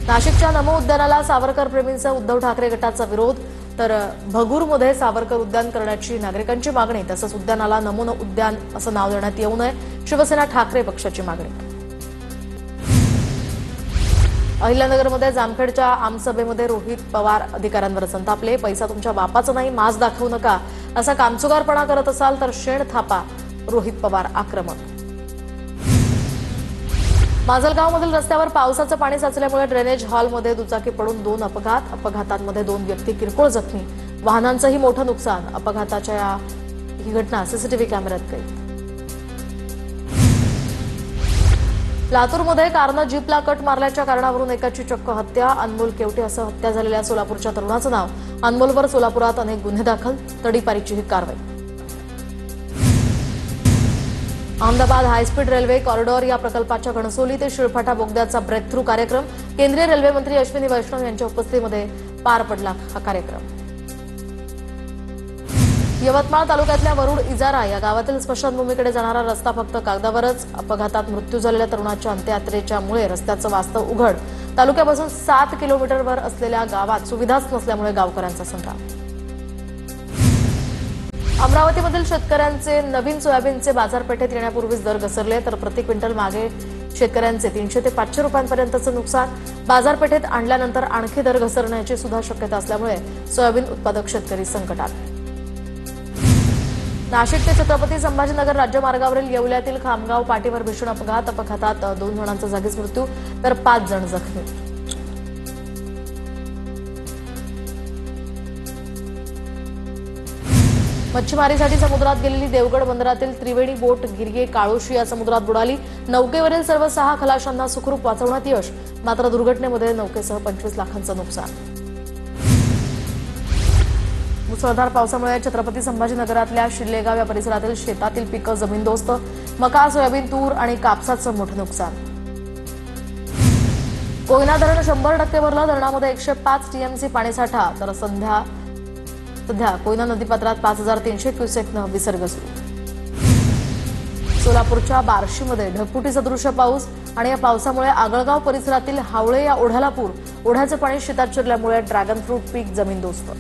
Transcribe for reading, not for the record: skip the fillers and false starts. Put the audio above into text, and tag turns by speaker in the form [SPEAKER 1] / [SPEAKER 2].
[SPEAKER 1] नाशिकच्या नमो उद्यानाला सावरकर प्रेमींचा उद्धव ठाकरे गटाचा विरोध, तर भगूरमध्ये सावरकर उद्यान करण्याची नागरिकांची मागणी, तसंच उद्यानाला नमो उद्यान असं नाव देण्यात येऊ नये, शिवसेना ठाकरे पक्षाची मागणी. अहिल्यानगरमध्ये जामखेडच्या आमसभेमध्ये रोहित पवार अधिकाऱ्यांवर संतापले. पैसा तुमच्या बापाचा नाही, माज दाखवू नका, असा कामचुकारपणा करत असाल तर शेण थापा, रोहित पवार आक्रमक. माजलगावमधील रस्त्यावर पावसाचं पाणी साचल्यामुळे ड्रेनेज हॉलमध्ये दुचाकी पडून 2 अपघात, अपघातांमध्ये 2 व्यक्ती किरकोळ जखमी, वाहनांचंही मोठं नुकसान. अपघाताच्या ही घटना सीसीटीव्ही कॅमेऱ्यात कैद. लातूरमध्ये कारनं जीपला कट मारल्याच्या कारणावरून एकाची चक्क हत्या. अनमोल केवटे असं हत्या झालेल्या सोलापूरच्या तरुणाचं नाव. अनमोलवर सोलापुरात अनेक गुन्हे दाखल, तडीपारीची ही कारवाई. अहमदाबाद हायस्पीड रेल्वे कॉरिडॉर या प्रकल्पाच्या घणसोली ते शिळफाटा बोगद्याचा ब्रेक थ्रू कार्यक्रम केंद्रीय रेल्वे मंत्री अश्विनी वैष्णव यांच्या उपस्थितीमध्ये पार पडला. हा कार्यक्रम यवतमाळ तालुक्यातल्या वरुड इजारा या गावातील स्मशानभूमीकडे जाणारा रस्ता फक्त कागदावरच. अपघातात मृत्यू झालेल्या तरुणाच्या अंत्ययात्रेच्यामुळे रस्त्याचं वास्तव उघड. तालुक्यापासून 7 किलोमीटरवर असलेल्या गावात सुविधाच नसल्यामुळे गावकऱ्यांचा संताप. अमरावतीमधील शेतकऱ्यांचे नवीन सोयाबीनचे बाजारपेठेत येण्यापूर्वीच दर घसरले, तर प्रति क्विंटल मागे शेतकऱ्यांचे 300 ते 500 रुपयांपर्यंतचं नुकसान. बाजारपेठेत आणल्यानंतर आणखी दर घसरण्याची सुद्धा शक्यता असल्यामुळे सोयाबीन उत्पादक शेतकरी संकटात. नाशिक ते छत्रपती संभाजीनगर राज्यमार्गावरील येवल्यातील खामगाव पाटीवर भीषण अपघात. अपघातात 2 जणांचा जागीच मृत्यू, तर 5 जण जखमी. मच्छीमारीसाठी समुद्रात गेलेली देवगड बंदरातील त्रिवेणी बोट गिरगे काळोशी या समुद्रात बुडाली. नौकेवरील सर्व 6 खलाशांना सुखरूप वाचवण्यात यश, मात्र दुर्घटनेमध्ये नौकेसह 25 लाखांचं नुकसान. मुसळधार पावसामुळे छत्रपती संभाजीनगरातल्या शिल्लेगाव या परिसरातील शेतातील पिकं जमीनदोस्त. मका, सोयाबीन, तूर आणि कापसाचं मोठं नुकसान. कोयना धरण 100% भरलं. धरणामध्ये 105 टीएमसी पाणीसाठा, तर सध्या कोयना नदीपात्रात 5300 क्युसेकनं विसर्ग सुरू. सोलापूरच्या बार्शीमध्ये ढगफुटी सदृश्य पाऊस आणि या पावसामुळे आगळगाव परिसरातील हावळे या ओढ्याला पूर. ओढ्याचं पाणी शेतात शिरल्यामुळे ड्रॅगन फ्रूट पीक जमीनदोस्त.